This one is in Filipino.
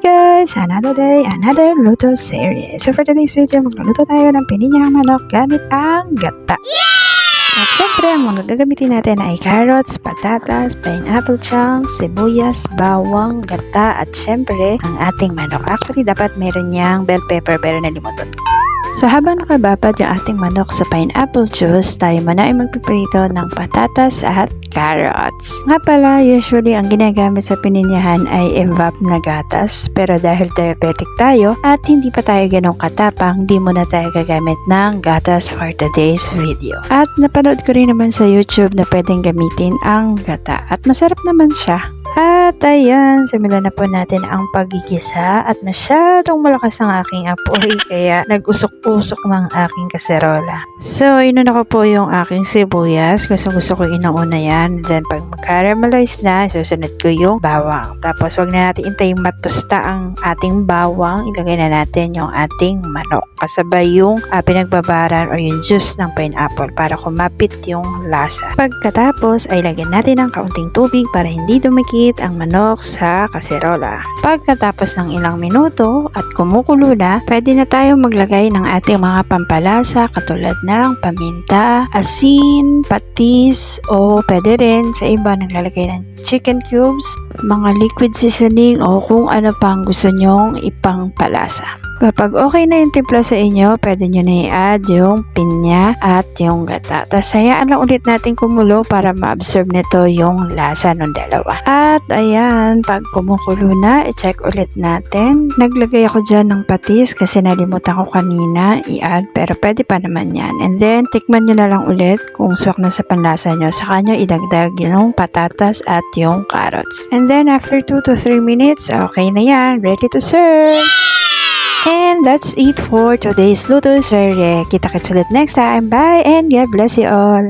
guys! Another day, another luto series. So for today's video, magluluto tayo ng pininyang manok gamit ang gata. At syempre, ang mga gagamitin natin ay carrots, patatas, pineapple chunks, sibuyas, bawang, gata, at syempre, ang ating manok. Actually, dapat meron niyang bell pepper pero nalimutan ko. So habang nakababad yung ating manok sa pineapple juice, tayo muna ay magpiprito ng patatas at carrots. Nga pala, usually ang ginagamit sa pininyahan ay evap na gatas. Pero dahil diabetic tayo at hindi pa tayo ganong katapang, di muna tayo gagamit ng gatas for today's video. At napanood ko rin naman sa YouTube na pwedeng gamitin ang gata. At masarap naman siya. At ayan, simulan na po natin ang pagigisa at masyadong malakas ang aking apoy kaya nag-usok-usok ng aking kaserola. So, inuna ko po yung aking sibuyas. Gusto ko inauna yan. Then, pag mag-caramelize na, susunod ko yung bawang. Tapos, wag na natin intayong matusta ang ating bawang. Ilagay na natin yung ating manok. Kasabay yung pinagbabaran o yung juice ng pineapple para kumapit yung lasa. Pagkatapos, ay lagyan natin ng kaunting tubig para hindi dumikit ang manok sa kaserola. Pagkatapos ng ilang minuto at kumukulo na, pwede na tayo maglagay ng ating mga pampalasa katulad ng paminta, asin, patis, o pwede rin sa iba naglalagay ng chicken cubes, mga liquid seasoning o kung ano pang gusto nyong ipangpalasa. Kapag okay na yung timpla sa inyo, pwede nyo na i-add yung pinya at yung gata. Tapos hayaan lang ulit natin kumulo para ma-absorb nito yung lasa ng dalawa. At ayan, pag kumukulo na, i-check ulit natin. Naglagay ako dyan ng patis kasi nalimutan ko kanina i-add pero pwede pa naman yan. And then, tikman nyo na lang ulit kung swak na sa panlasa nyo. Saka nyo idagdag yung patatas at yung carrots. And then, after 2 to 3 minutes, okay na yan. Ready to serve! And that's it for today's luto series. Kita-kits ulit next time. Bye and God bless you all.